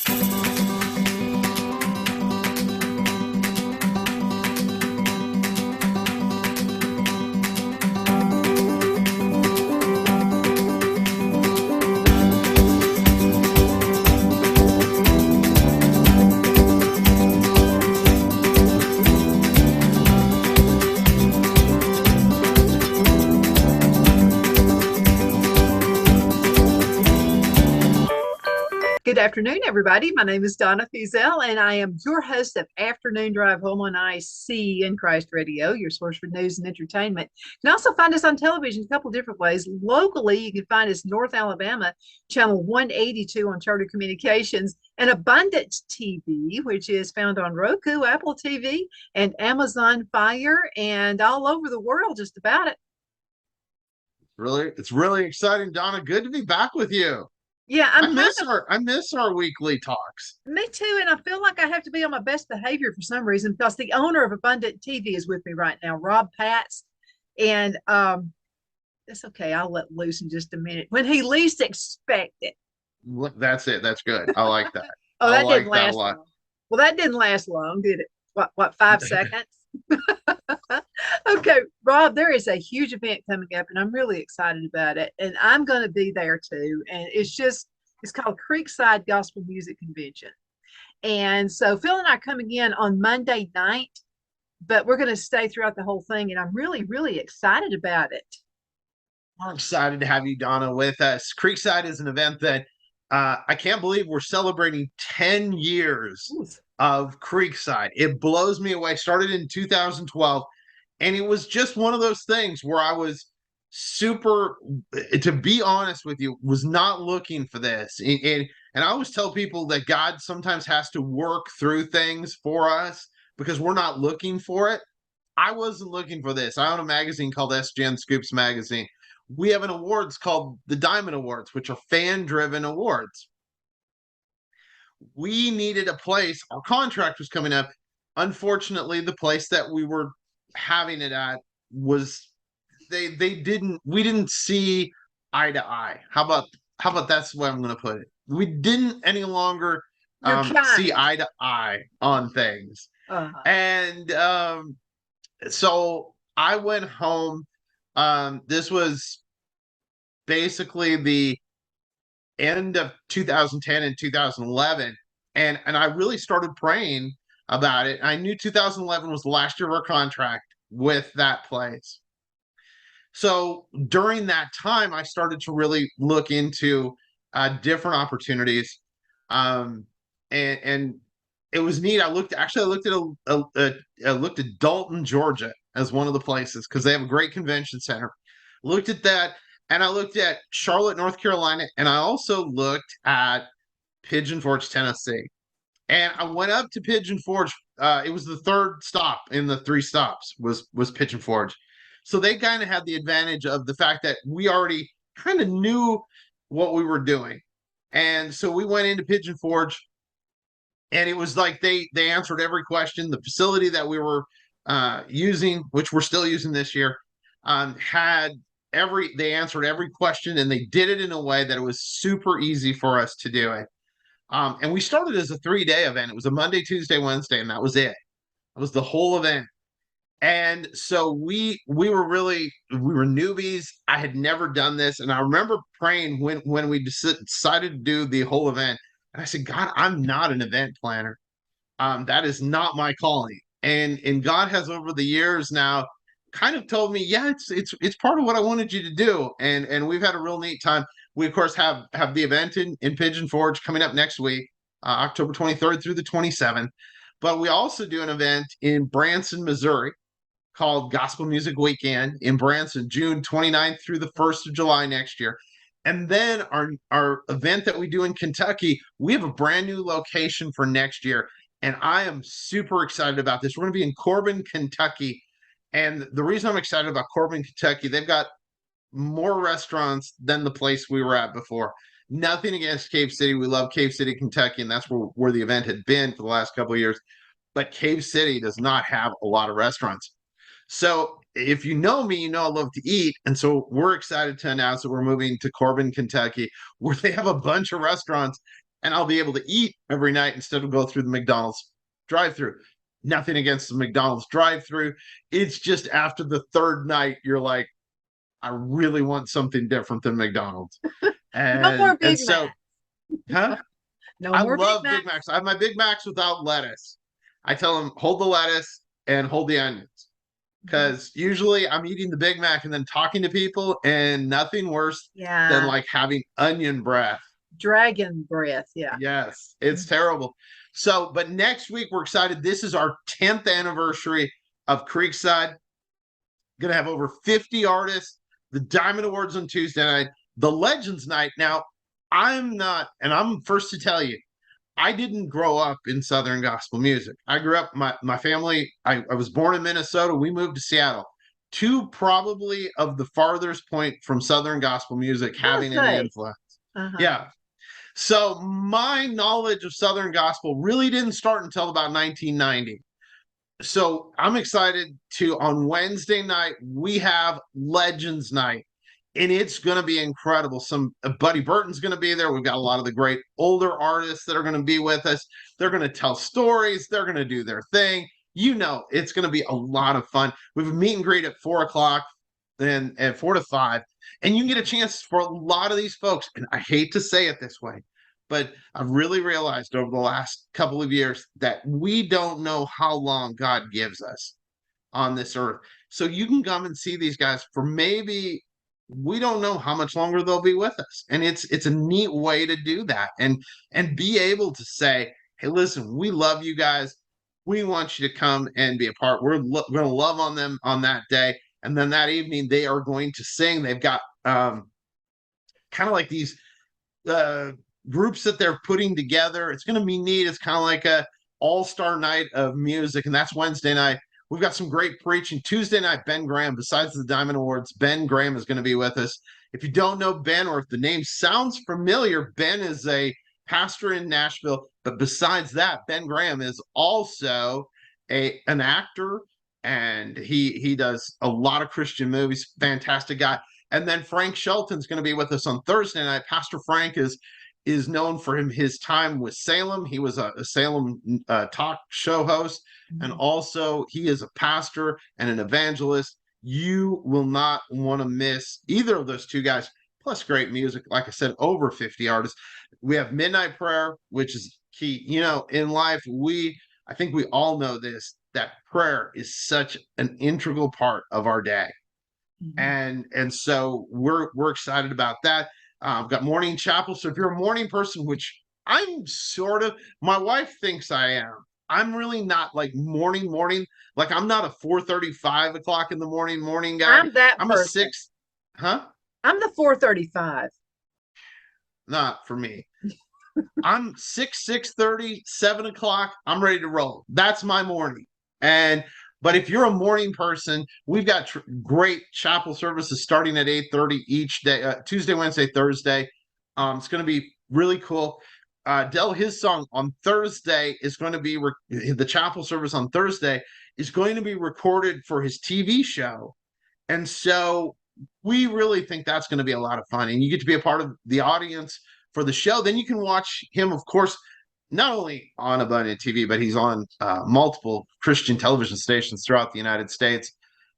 Good afternoon, everybody. My name is Donna Feazell, and I am your host of Afternoon Drive Home on IC in Christ Radio, your source for news and entertainment. You can also find us on television a couple different ways. Locally, you can find us North Alabama, channel 182 on Charter Communications, and Abundant TV, which is found on Roku, Apple TV, and Amazon Fire, and all over the world, just about it. It's really exciting, Donna. Good to be back with you. Yeah, I miss our weekly talks. Me too, and I feel like I have to be on my best behavior for some reason because the owner of Abundant TV is with me right now, Rob Patz, and it's okay. I'll let loose in just a minute when he least expect it. That's it. That's good. I like that. Oh, that didn't last long. Well, that didn't last long, did it? What 5 seconds? Okay, Rob, there is a huge event coming up, and I'm really excited about it. And I'm going to be there too. And it's called Creekside Gospel Music Convention. And so Phil and I are coming in on Monday night, but we're going to stay throughout the whole thing. And I'm really, really excited about it. I'm excited to have you, Donna, with us. Creekside is an event that I can't believe we're celebrating 10 years of Creekside. It blows me away. Started in 2012. And it was just one of those things where I was to be honest with you, was not looking for this. And I always tell people that God sometimes has to work through things for us because we're not looking for it. I wasn't looking for this. I own a magazine called SGN Scoops Magazine. We have an awards called the Diamond Awards, which are fan-driven awards. We needed a place. Our contract was coming up. Unfortunately, the place that we were having it at was we didn't see eye to eye. How about that's the way I'm going to put it. We didn't any longer see eye to eye on things. And so I went home. This was basically the end of 2010 and 2011. And I really started praying about it. I knew 2011 was the last year of our contract with that place. So during that time, I started to really look into different opportunities. And it was neat. I looked at Dalton, Georgia as one of the places because they have a great convention center. Looked at that, and I looked at Charlotte, North Carolina, and I also looked at Pigeon Forge, Tennessee. And I went up to Pigeon Forge. It was the third stop in the 3 stops was Pigeon Forge. So they kind of had the advantage of the fact that we already kind of knew what we were doing. And so we went into Pigeon Forge, and it was like they answered every question. The facility that we were using, which we're still using this year, they answered every question, and they did it in a way that it was super easy for us to do it. And we started as a 3-day event. It was a Monday, Tuesday, Wednesday, and that was it. That was the whole event. And so we were newbies. I had never done this. And I remember praying when we decided to do the whole event. And I said, God, I'm not an event planner. That is not my calling. And God has over the years now kind of told me, yeah, it's part of what I wanted you to do. And we've had a real neat time. We, of course, have the event in Pigeon Forge coming up next week, October 23rd through the 27th. But we also do an event in Branson, Missouri, called Gospel Music Weekend in Branson, June 29th through the 1st of July next year. And then our event that we do in Kentucky, we have a brand new location for next year. And I am super excited about this. We're going to be in Corbin, Kentucky. And the reason I'm excited about Corbin, Kentucky, they've got more restaurants than the place we were at before. Nothing against Cave City. We love Cave City, Kentucky, and that's where the event had been for the last couple of years. But Cave City does not have a lot of restaurants. So if you know me, you know I love to eat. And so we're excited to announce that we're moving to Corbin, Kentucky, where they have a bunch of restaurants. and I'll be able to eat every night instead of go through the McDonald's drive-through. Nothing against the McDonald's drive-through. It's just after the third night, you're like, I really want something different than McDonald's. No more And Big so, Mac. huh? No I more Big love Big Macs. Macs. I have my Big Macs without lettuce. I tell them hold the lettuce and hold the onions Mhm. because usually I'm eating the Big Mac and then talking to people, and nothing worse than Yeah. like having onion breath. Dragon breath. Yeah. Yes, it's terrible. So, but next week we're excited. This is our 10th anniversary of Creekside. Going to have over 50 artists. The Diamond Awards on Tuesday night, the Legends Night. Now, I'm not, and I'm first to tell you, I didn't grow up in Southern gospel music. I grew up, my family, I was born in Minnesota. We moved to Seattle. Two probably of the farthest point from Southern gospel music I was having gonna any say. influence. Uh-huh. Yeah. So my knowledge of Southern gospel really didn't start until about 1990. So I'm excited to, on Wednesday night, we have Legends Night, and it's going to be incredible. Some Buddy Burton's going to be there. We've got a lot of the great older artists that are going to be with us. They're going to tell stories. They're going to do their thing. You know, it's going to be a lot of fun. We have a meet and greet at 4 o'clock, then at 4 to 5, and you can get a chance for a lot of these folks. And I hate to say it this way, but I've really realized over the last couple of years that we don't know how long God gives us on this earth. So you can come and see these guys for maybe, we don't know how much longer they'll be with us. And it's a neat way to do that and be able to say, hey, listen, we love you guys. We want you to come and be a part. We're going to love on them on that day. And then that evening they are going to sing. They've got kind of like these uh, groups that they're putting together. It's going to be neat. It's kind of like a all-star night of music, and that's Wednesday night. We've got some great preaching. Tuesday night, Ben Graham, besides the Diamond Awards, Ben Graham is going to be with us. If you don't know Ben, or if the name sounds familiar, Ben is a pastor in Nashville. But besides that, Ben Graham is also an actor, and he does a lot of Christian movies. Fantastic guy. And then Frank Shelton's going to be with us on Thursday night. Pastor Frank is known for his time with Salem. He was a Salem talk show host, and also he is a pastor and an evangelist. You will not want to miss either of those two guys. Plus, great music. Like I said, over 50 artists. We have Midnight Prayer, which is key. You know, in life, I think we all know this, that prayer is such an integral part of our day. And so we're excited about that. I've got morning chapel. So if you're a morning person, which I'm sort of, my wife thinks I am. I'm really not like morning. Like I'm not a 4:30, 5 o'clock in the morning guy. I'm that I'm a person. six, huh? I'm the 4:35. Not for me. I'm 6:30, 7 o'clock. I'm ready to roll. That's my morning. But if you're a morning person, we've got great chapel services starting at 8:30 each day, Tuesday, Wednesday, Thursday. It's going to be really cool. Del, his song on Thursday is going to be the chapel service on Thursday is going to be recorded for his TV show, and so we really think that's going to be a lot of fun. And you get to be a part of the audience for the show. Then you can watch him, of course, not only on Abundant TV, but he's on multiple Christian television stations throughout the United States.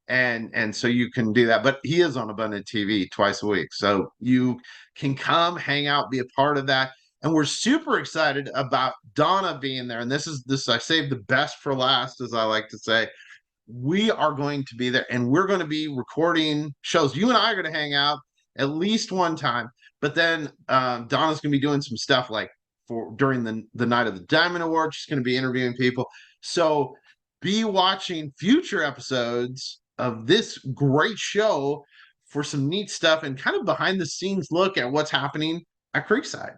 And so you can do that. But he is on Abundant TV twice a week. So you can come, hang out, be a part of that. And we're super excited about Donna being there. And this I saved the best for last, as I like to say. We are going to be there and we're going to be recording shows. You and I are going to hang out at least one time, but then Donna's going to be doing some stuff like for during the night of the Diamond Award. She's going to be interviewing people. So be watching future episodes of this great show for some neat stuff and kind of behind the scenes look at what's happening at Creekside.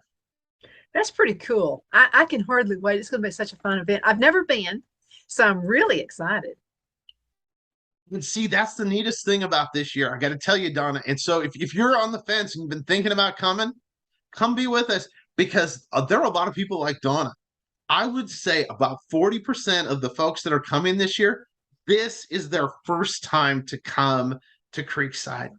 That's pretty cool. I can hardly wait. It's going to be such a fun event. I've never been, so I'm really excited. And see, that's the neatest thing about this year. I got to tell you, Donna. And so if you're on the fence and you've been thinking about coming, come be with us because there are a lot of people like Donna. I would say about 40% of the folks that are coming this year, this is their first time to come to Creekside.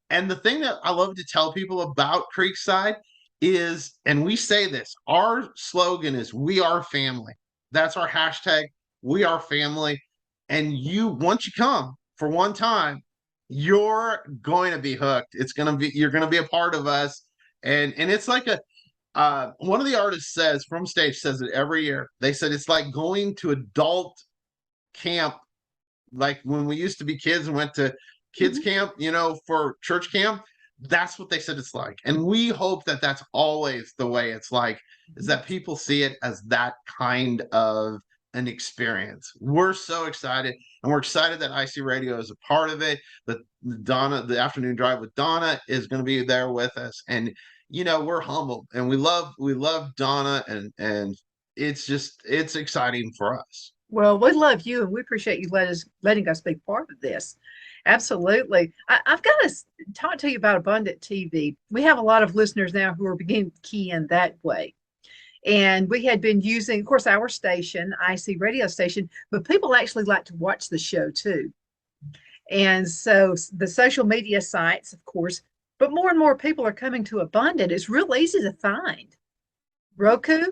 And the thing that I love to tell people about Creekside is, and we say this, our slogan is "We are family." That's our hashtag. We are family. And you, once you come for one time, you're going to be hooked. You're going to be a part of us. And it's like one of the artists says from stage says it every year. They said it's like going to adult camp, like when we used to be kids and went to kids Mhm. camp, for church camp. That's what they said it's like. And we hope that that's always the way it's like, is that people see it as that kind of an experience. We're so excited, and we're excited that IC Radio is a part of it. That Donna, the afternoon drive with Donna, is going to be there with us. And we're humbled, and we love Donna, and it's exciting for us. Well, we love you and we appreciate you letting us be part of this. Absolutely. I've got to talk to you about Abundant TV. We have a lot of listeners now who are beginning to key in that way. And we had been using, of course, our station, IC radio station, but people actually like to watch the show too. And so the social media sites, of course, but more and more people are coming to Abundant. It's real easy to find. Roku,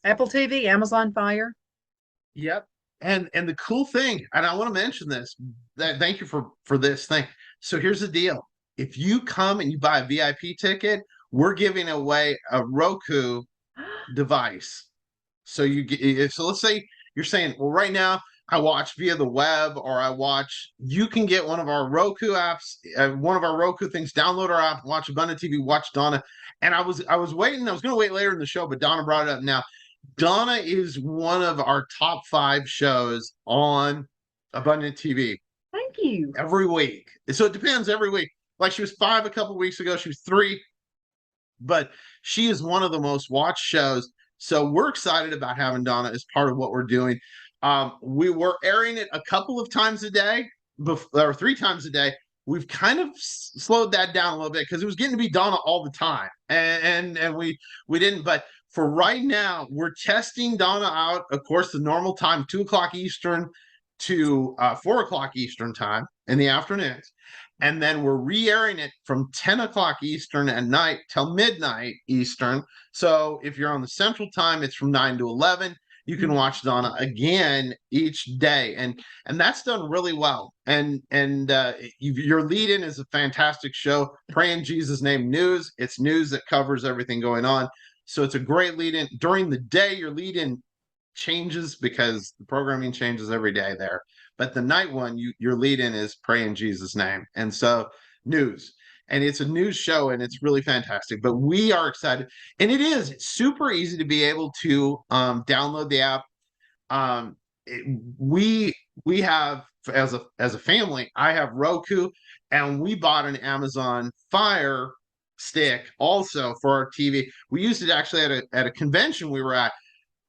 Apple TV, Amazon Fire. Yep. And the cool thing, and I want to mention this, that thank you for this thing. So here's the deal. If you come and you buy a VIP ticket, we're giving away a Roku device. So let's say you're saying, well, right now I watch via the web, or you can get one of our Roku apps, one of our Roku things, download our app, watch Abundant TV, watch Donna. And I was waiting, I was going to wait later in the show, but Donna brought it up now. Donna is one of our top 5 shows on Abundant TV Thank you. every week. So it depends every week. Like she was 5 a couple weeks ago, she was 3, but she is one of the most watched shows. So we're excited about having Donna as part of what we're doing. We were airing it a couple of times a day, or 3 times a day. We've kind of slowed that down a little bit because it was getting to be Donna all the time, and we didn't. But for right now, we're testing Donna out. Of course, the normal time, 2 o'clock Eastern to 4 o'clock Eastern time in the afternoons. And then we're re-airing it from 10 o'clock Eastern at night till midnight Eastern. So if you're on the Central Time, it's from 9 to 11. You can watch Donna again each day, and that's done really well. And your lead-in is a fantastic show. Pray in Jesus' Name News. It's news that covers everything going on. So it's a great lead-in. During the day, your lead-in changes because the programming changes every day there. But the night one, your lead-in is Pray in Jesus' Name. And so news. And it's a news show, and it's really fantastic. But we are excited. And it's super easy to be able to download the app. We have, as a family, I have Roku, and we bought an Amazon Fire stick also for our TV. We used it actually at a convention we were at.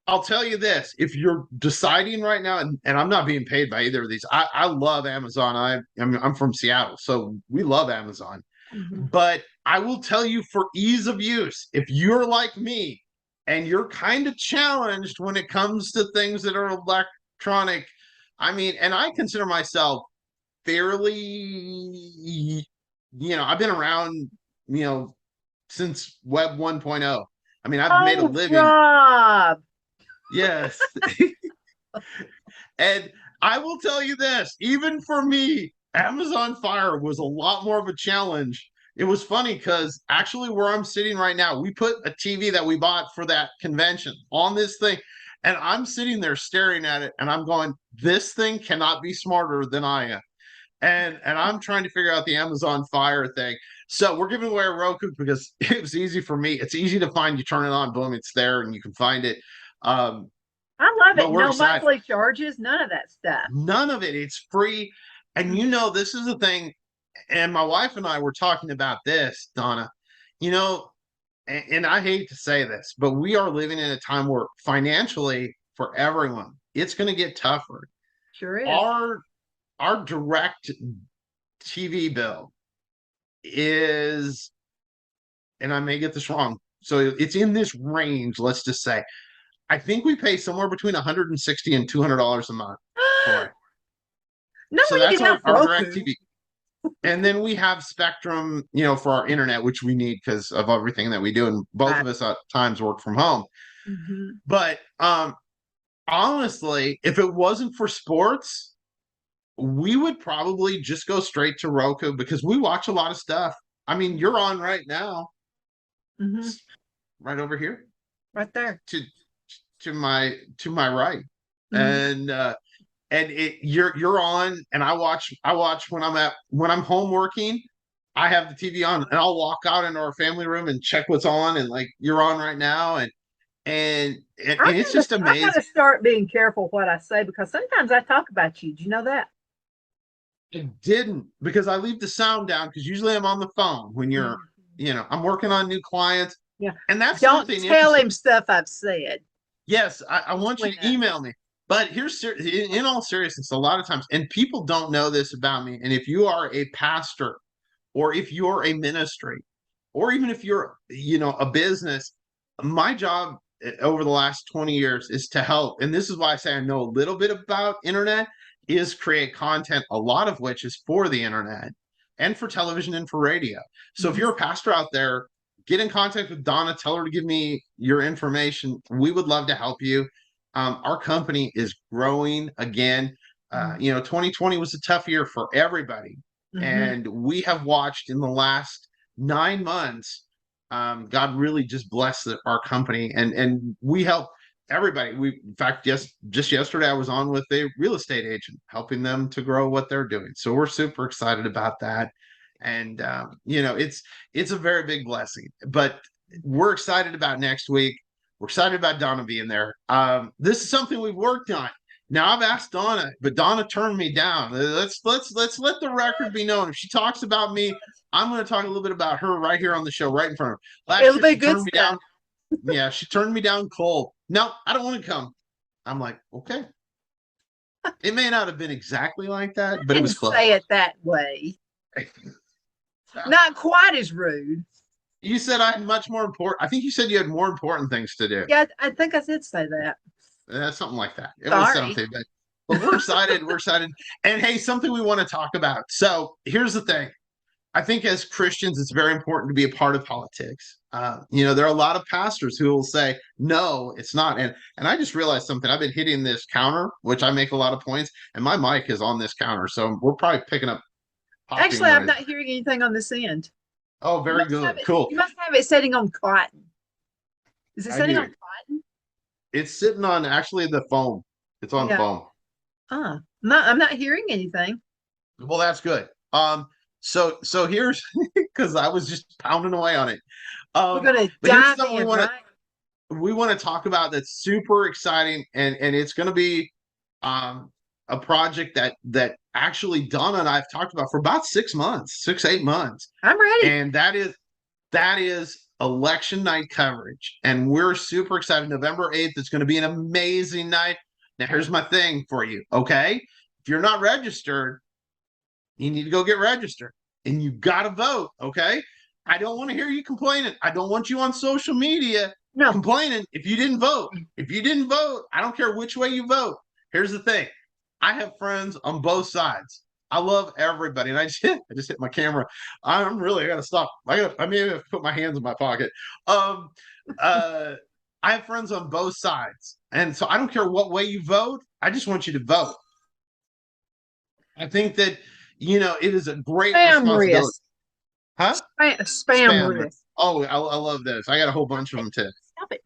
I'll tell you this, if you're deciding right now, and I'm not being paid by either of these, I love Amazon. I'm from Seattle, so we love Amazon. Mhm. But I will tell you, for ease of use, if you're like me and you're kind of challenged when it comes to things that are electronic, I mean, and I consider myself fairly, I've been around, since Web 1.0. I mean, I've made a Oh, living. Rob. Yes. And I will tell you this, even for me, Amazon Fire was a lot more of a challenge. It was funny because actually where I'm sitting right now, we put a TV that we bought for that convention on this thing, and I'm sitting there staring at it, and I'm going, this thing cannot be smarter than I am. And I'm trying to figure out the Amazon Fire thing. So we're giving away a Roku because it was easy for me. It's easy to find. You turn it on, boom, it's there, and you can find it. Um, I love but it. we're No excited. monthly charges, none of that stuff. None of it. It's free. And this is the thing. And my wife and I were talking about this, Donna. You know, and I hate to say this, but we are living in a time where financially for everyone, it's going to get tougher. Sure is. Our direct TV bill is, and I may get this wrong, so it's in this range, let's just say. I think we pay somewhere between $160 and $200 a month for it. No, So you that's can have our direct Roku. TV. And then we have Spectrum, you know, for our internet, which we need because of everything that we do. And both Right. of us at times work from home. Mhm. But honestly, if it wasn't for sports, we would probably just go straight to Roku because we watch a lot of stuff. I mean, you're on right now, Mhm. right over here Right there. to my right. Mhm. And you're on, and I watch when I'm home working. I have the TV on and I'll walk out into our family room and check what's on, and like you're on right now, and it's just I gotta amazing. start being careful what I say because sometimes I talk about you. Do you know that? I didn't because I leave the sound down because usually I'm on the phone when you're, Mhm. I'm working on new clients. Yeah. And that's Don't something tell interesting. him stuff I've said Yes, I want you between to us. email me. But in all seriousness, a lot of times, and people don't know this about me. And if you are a pastor, or if you're a ministry, or even if you're, a business, my job over the last 20 years is to help. And this is why I say I know a little bit about internet, is create content, a lot of which is for the internet and for television and for radio. So if Mhm. you're a pastor out there, get in contact with Donna, tell her to give me your information. We would love to help you. Our company is growing again. Mhm. 2020 was a tough year for everybody. Mhm. And we have watched in the last 9 months, God really just blessed our company, and we help everybody. We, in fact, just yesterday I was on with a real estate agent, helping them to grow what they're doing. So we're super excited about that, and it's a very big blessing. But we're excited about next week. We're excited about Donna being there. This is something we've worked on. Now I've asked Donna, but Donna turned me down. Let's let the record be known. If she talks about me, I'm going to talk a little bit about her right here on the show, right in front of her. Last It'll year be she good turned me down. stuff. Yeah, she turned me down cold. No, I don't want to come. I'm like, okay. It may not have been exactly like that, but it was Didn't close. say it that way. Not quite as rude. You said I had much more important. I think you said you had more important things to do. Yeah, I think I did say that. Something like that. It was Sorry. something, but we're excited. We're excited. And hey, something we want to talk about. So here's the thing. I think as Christians, it's very important to be a part of politics. There are a lot of pastors who will say, "No, it's not." And I just realized something. I've been hitting this counter, which I make a lot of points, and my mic is on this counter, so we're probably picking up popping Actually, I'm noise. not hearing anything on this end. Oh, very good, cool. You must have it setting on cotton. Is it I setting on do. cotton? It's sitting on actually the foam. It's on Yeah. foam. I'm not hearing anything. Well, that's good. So here's because I was just pounding away on it. We're Um, gonna but here's dive something in, right? we want to talk about that's super exciting, and it's going to be um a project that actually Donna and I have talked about for about 6 months, 8 months, I'm ready. and that is election night coverage, and we're super excited. November 8th, it's going to be an amazing night. Now, here's my thing for you, okay? If you're not registered, you need to go get registered, and you got to vote, okay? I don't want to hear you complaining. I don't want you on social media No. complaining if you didn't vote. If you didn't vote, I don't care which way you vote. Here's the thing. I have friends on both sides. I love everybody. And I just hit my camera. I'm really gotta stop. I may have to put my hands in my pocket. Um uh I have friends on both sides. And so I don't care what way you vote. I just want you to vote. I think that it is a great Spam responsibility. risk. Huh? Spam Spam. risk. Oh, I love this. I got a whole bunch of them too. Stop it.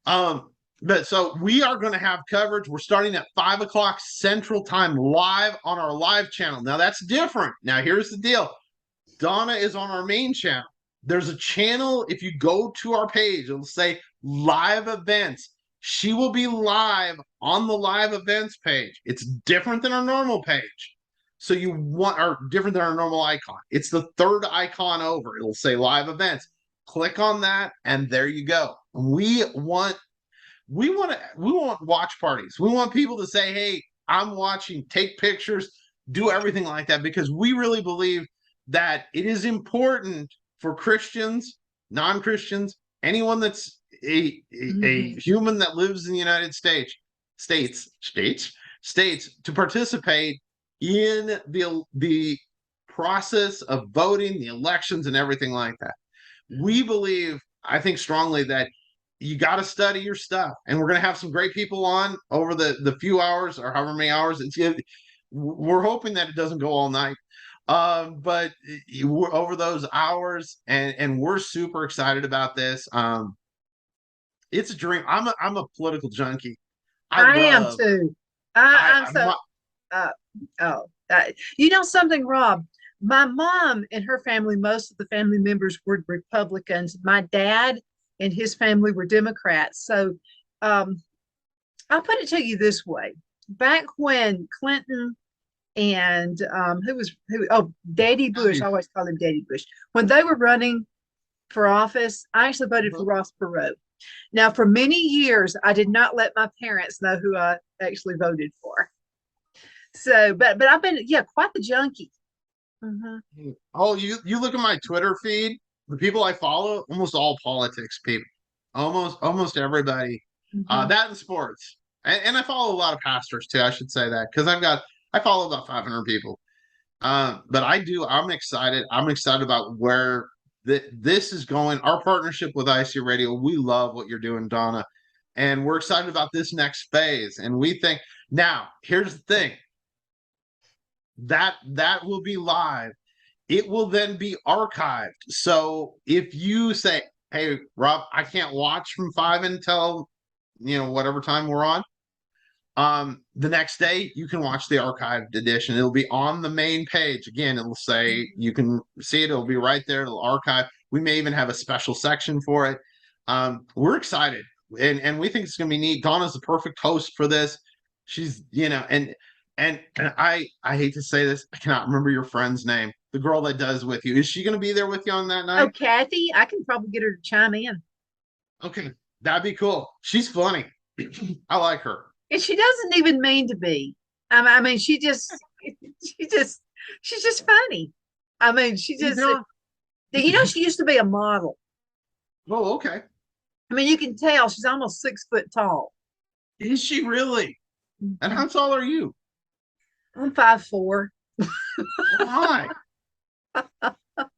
Um, but so we are going to have coverage. We're starting at 5 o'clock Central Time live on our live channel. Now that's different. Now here's the deal. Donna is on our main channel. There's a channel. If you go to our page, it'll say live events. She will be live on the live events page. It's different than our normal page. So you want, or different than our normal icon. It's the third icon over. It'll say live events. Click on that, and there you go. We want watch parties. We want people to say, "Hey, I'm watching," take pictures, do everything like that, because we really believe that it is important for Christians, non-Christians, anyone that's a Mhm. human that lives in the United states to participate in the process of voting, the elections, and everything like that. We believe, I think strongly that you got to study your stuff, and we're going to have some great people on over the few hours or however many hours. We're hoping that it doesn't go all night, but we're over those hours, and we're super excited about this. It's a dream. I'm a political junkie. I I am love. too. I'm I so, my, uh, you know something, Rob? My mom and her family, most of the family members were Republicans. My dad and his family were Democrats. So um, I'll put it to you this way. Back when Clinton and Daddy Bush, I always call him Daddy Bush, when they were running for office, I actually voted for Ross Perot. Now, for many years, I did not let my parents know who I actually voted for. So, but I've been, yeah, quite the junkie. Mm-hmm. oh, you look at my Twitter feed. The people I follow, almost all politics people, almost everybody. Mm-hmm. That in sports, and I follow a lot of pastors too. I should say that because I follow about 500 people. But I'm excited. I'm excited about where this is going. Our partnership with IC Radio, we love what you're doing, Donna, and we're excited about this next phase. And we think now, here's the thing that will be live. It will then be archived. So if you say, "Hey, Rob, I can't watch from 5 until whatever time we're on," the next day you can watch the archived edition. It'll be on the main page. Again, it'll say you can see it. It'll be right there. It'll archive. We may even have a special section for it. We're excited, and we think it's going to be neat. Donna's the perfect host for this. She's and I hate to say this, I cannot remember your friend's name. The girl that does with you, is she going to be there with you on that Oh, night? Kathy, I can probably get her to chime in. Okay, that'd be cool. She's funny. I like her. And she doesn't even mean to be. I mean, she just, she's just funny. I mean, she You just, know? she used to be a model. Oh, okay. I mean, you can tell she's almost 6 foot tall. Is she really? And Mhm. how tall are you? I'm 5'4". Oh my.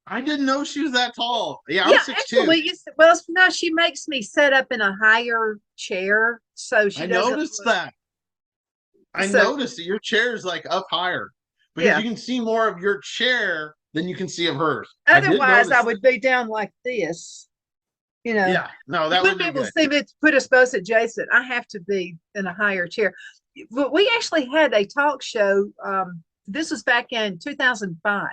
I didn't know she was that tall. Yeah, I'm Yeah, 6'2". actually, well, now she makes me sit up in a higher chair so she I doesn't noticed look. that. I So noticed that your chair is like up higher because yeah. you can see more of your chair than you can see of hers. I did Otherwise, I notice would be down like this. You that. know, Yeah, no, you that would wouldn't be be able to good. see me to put us both adjacent. I have to be in a higher chair. But we actually had a talk show. This was back in 2005.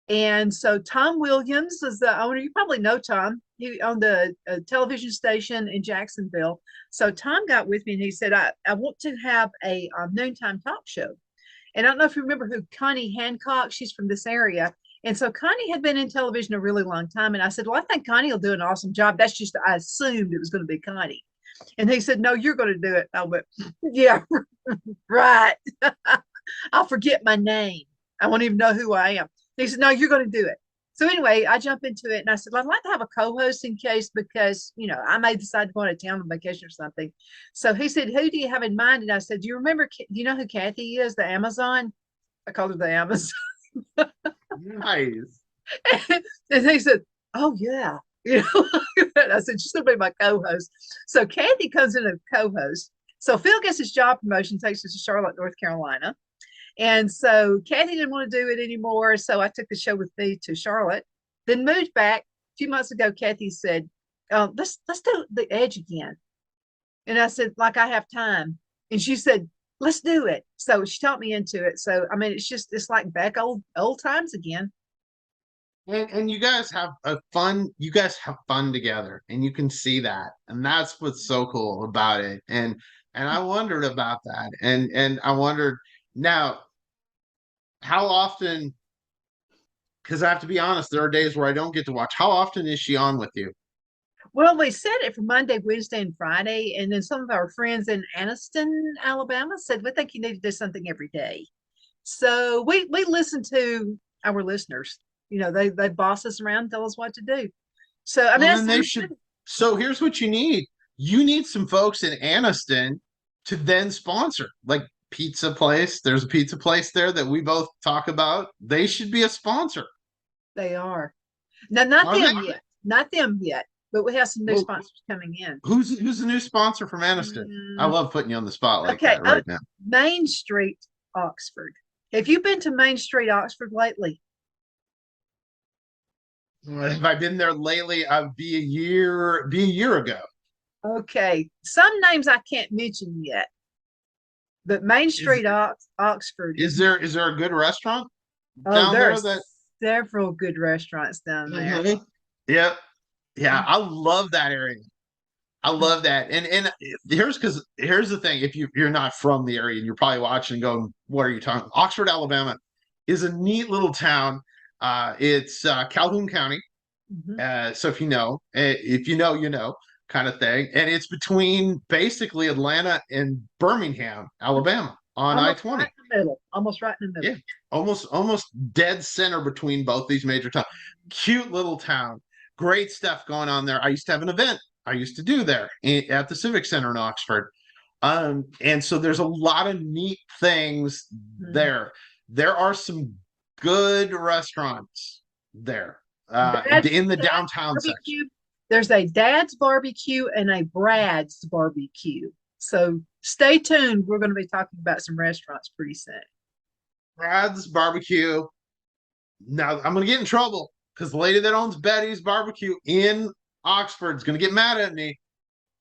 And so Tom Williams is the owner. You probably know Tom. He owned a television station in Jacksonville. So Tom got with me and he said, I want to have a noontime talk show. And I don't know if you remember who Connie Hancock, she's from this area. And so Connie had been in television a really long time. And I said, well, I think Connie will do an awesome job. That's just, I assumed it was going to be Connie. And he said, no, you're going to do it. I went, yeah, right. I'll forget my name. I won't even know who I am. He said, no, you're going to do it. So anyway, I jump into it and I said, well, I'd like to have a co-host in case because, I may decide to go out of town on vacation or something. So he said, who do you have in mind? And I said, do you remember, do you know who Kathy is, the Amazon? I called her the Amazon. Nice. And he said, oh, yeah. I said, she's going to be my co-host. So Kathy comes in as co-host. So Phil gets his job promotion, takes us to Charlotte, North Carolina. And so Kathy didn't want to do it anymore. So I took the show with me to Charlotte, then moved back. A few months ago, Kathy said, let's do the Edge again. And I said, like I have time. And she said, let's do it. So she taught me into it. So I mean, it's like back old times again. And you guys have fun together, and you can see that. And that's what's so cool about it. And I wondered about that. And I wondered now how often, because I have to be honest, there are days where I don't get to watch. How often is she on with you? Well, we set it for Monday, Wednesday, and Friday. And then some of our friends in Anniston, Alabama said, we think you need to do something every day. So we listen to our listeners. They boss us around, tell us what to do. So I mean Well, that's then they should. So here's what you need. You need some folks in Anniston to then sponsor. Like pizza place. There's a pizza place there that we both talk about. They should be a sponsor. They are. Now, not Are they? them yet. Not them yet. But we have some new Well, sponsors coming in. who's the new sponsor from Aniston? I Mm, love putting you on the spot like okay. that right now. Main Street, Oxford. Have you been to Main Street, Oxford lately? Have I been there lately? I'd be a year ago. Okay. Some names I can't mention yet, but Main Is Street, Oxford is. is there a good restaurant Oh, down there are there that several good restaurants down there. Mhm. Yep. Yeah, I love that area. I love that. And here's the thing. If you're not from the area and you're probably watching and going, what are you talking? Oxford, Alabama is a neat little town. It's Calhoun County. Mhm. So if you know, you know, kind of thing. And it's between basically Atlanta and Birmingham, Alabama on Almost right I-20. in the middle. Almost right in the middle. Yeah, almost dead center between both these major towns. Cute little town. Great stuff going on there. I used to have an event I used to do there at the Civic Center in Oxford. And so there's a lot of neat things Mhm. there. There are some good restaurants there in the Dad's downtown section. barbecue. There's a Dad's barbecue and a Brad's barbecue. So stay tuned. We're going to be talking about some restaurants pretty soon. Brad's Barbecue. Now I'm gonna get in trouble because the lady that owns Betty's Barbecue in Oxford is gonna get mad at me.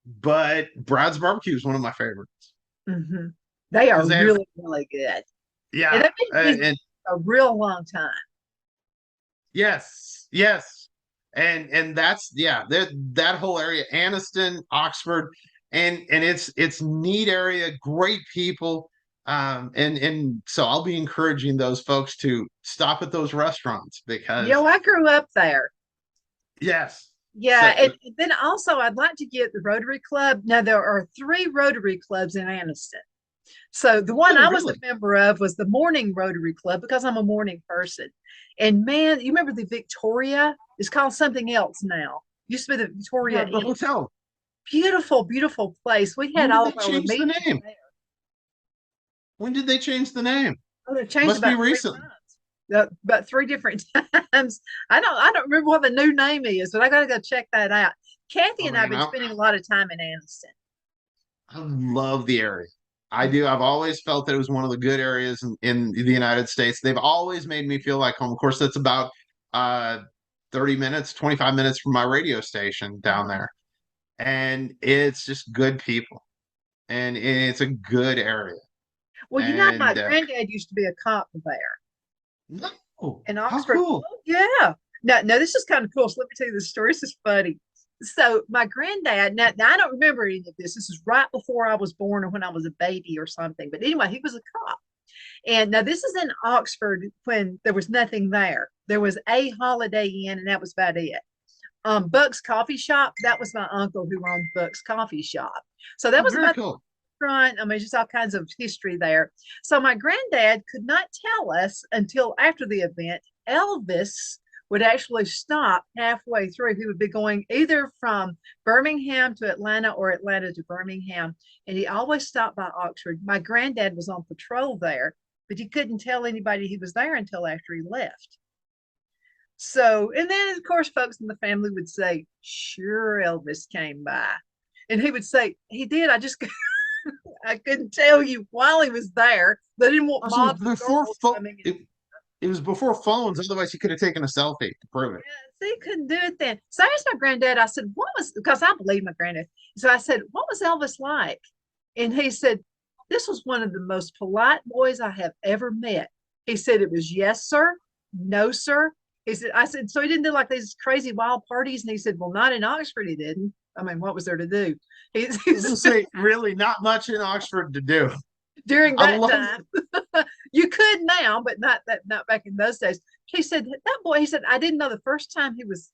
But Brad's Barbecue is one of my favorites Hmm. They are because they have, really, really good. And yeah, they've been busy and a real long time. yes, yes, and that's yeah, that whole area, Anniston, Oxford, and it's neat area, great people, and so I'll be encouraging those folks to stop at those restaurants because I grew up there. yes, Yeah, so and then also I'd like to get the Rotary Club. Now there are three Rotary clubs in Anniston. So the one really, I was a really, member of was the Morning Rotary Club because I'm a morning person. And man, you remember the Victoria? It's called something else now. Used to be the Victoria yeah, the Inn. hotel. Beautiful, beautiful place. We had When did all they of our change the meetings name? there. When did they change the name? Oh, they've changed Must be about three recent. times. About three different times. I don't remember what the new name is, but I gotta go check that out. Kathy Oh and I have man, been spending a lot of time in Anniston. I love the area. I do. I've always felt that it was one of the good areas in the United States. They've always made me feel like home. Of course, that's about uh 30 minutes, 25 minutes from my radio station down Mhm. there. And it's just good people. And it's a good area. Well, my And granddad used to be a cop there no, in how Oxford. cool. Oh, yeah. No, this is kind of cool. So let me tell you the story. This is funny. So my granddad, now I don't remember any of this. This is right before I was born or when I was a baby or something. But anyway, he was a cop. And now this is in Oxford when there was nothing there. There was a Holiday Inn, and that was about it. Buck's Coffee Shop, that was my uncle who owned Buck's Coffee Shop. So that Oh, was very about cool. front. I mean, just all kinds of history there. So my granddad could not tell us until after the event. Elvis would actually stop halfway through. He would be going either from Birmingham to Atlanta or Atlanta to Birmingham. And he always stopped by Oxford. My granddad was on patrol there, but he couldn't tell anybody he was there until after he left. So, and then of course, folks in the family would say, sure, Elvis came by. And he would say, he did. I just I couldn't tell you while he was there. They didn't want Also, mobs and girls coming in. it was before phones. Otherwise, he could have taken a selfie to prove it. Yeah, see, couldn't do it then. So I asked my granddad, I said, what was, because I believe my granddad. So I said, what was Elvis like? And he said, this was one of the most polite boys I have ever met. He said, it was yes, sir, no, sir. He said, I said, so he didn't do like these crazy wild parties. And he said, well, not in Oxford, he didn't. I mean, what was there to do? I was gonna say, really, not much in Oxford to do. During I that love time. You could now, but not back in those days. He said that boy. He said I didn't know the first time he was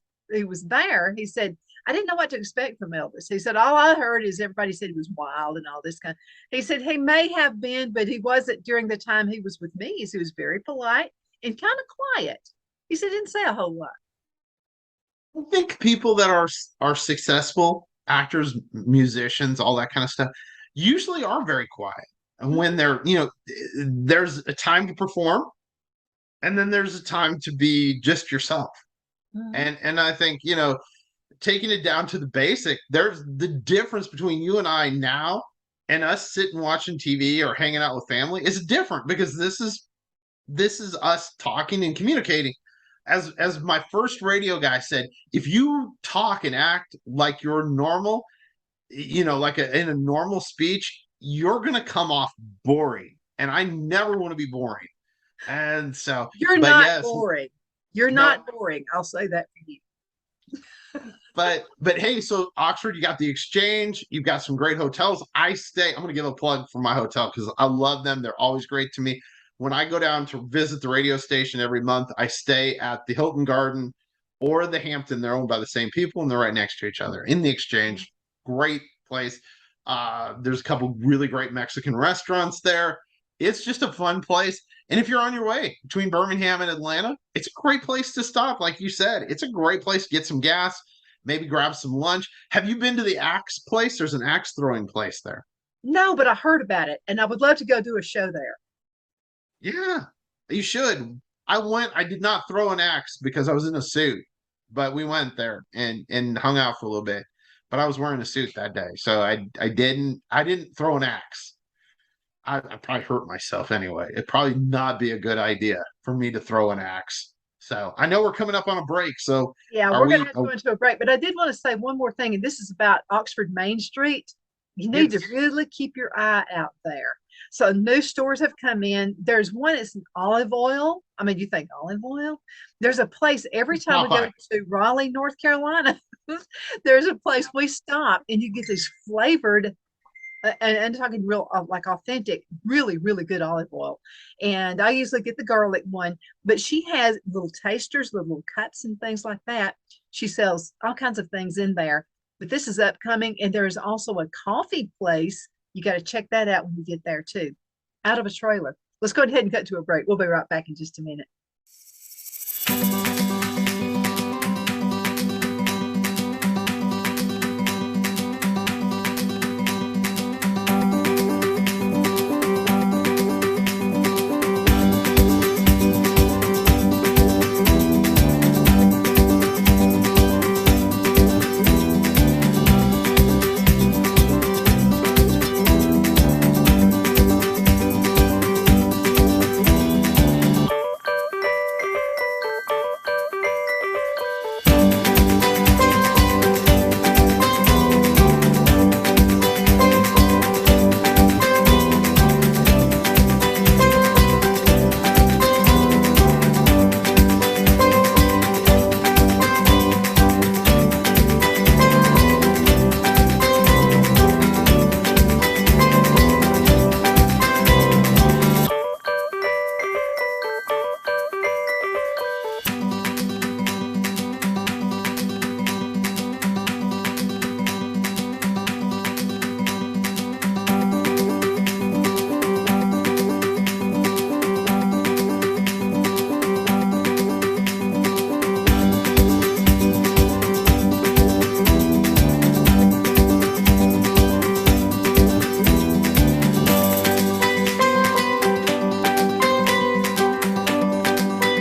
there. He said I didn't know what to expect from Elvis. He said all I heard is everybody said he was wild and all this kind. He said he may have been, but he wasn't during the time he was with me. He was very polite and kind of quiet. He said didn't say a whole lot. I think people that are successful actors, musicians, all that kind of stuff, usually are very quiet. when they're, there's a time to perform, and then there's a time to be just yourself. Mhm. And I think, taking it down to the basic, there's the difference between you and I now and us sitting watching TV or hanging out with family is different, because this is us talking and communicating. As my first radio guy said, if you talk and act like you're normal, like in a normal speech, you're gonna come off boring. And I never want to be boring. And so, You're but not yes, boring. You're no, not boring. I'll say that for you. but hey, so Oxford, you got the Exchange, you've got some great hotels. I'm gonna give a plug for my hotel because I love them. They're always great to me. When I go down to visit the radio station every month, I stay at the Hilton Garden or the Hampton. They're owned by the same people and they're right next to each other in the Exchange. Great place. There's a couple really great Mexican restaurants there. It's just a fun place. And if you're on your way between Birmingham and Atlanta, it's a great place to stop. Like you said, it's a great place to get some gas, maybe grab some lunch. Have you been to the axe place? There's an axe throwing place there. No, but I heard about it and I would love to go do a show there. Yeah, you should. I did not throw an axe because I was in a suit, but we went there and hung out for a little bit. But I was wearing a suit that day, so I didn't throw an axe. I probably hurt myself anyway. It'd probably not be a good idea for me to throw an axe. So I know we're coming up on a break. So Yeah, are we're going to we? have to go into a break, but I did want to say one more thing, and this is about Oxford Main Street. You need to Yes. really keep your eye out there. So new stores have come in. There's one, it's an olive oil. I mean, you think olive oil? There's a place every time we go Popeye. to Raleigh, North Carolina, there's a place we stop and you get these flavored and talking real like authentic, really, really good olive oil. And I usually get the garlic one, but she has little tasters, little cups and things like that. She sells all kinds of things in there. But this is upcoming, and there's also a coffee place. You got to check that out when you get there too. Out of a trailer. Let's go ahead and cut to a break. We'll be right back in just a minute.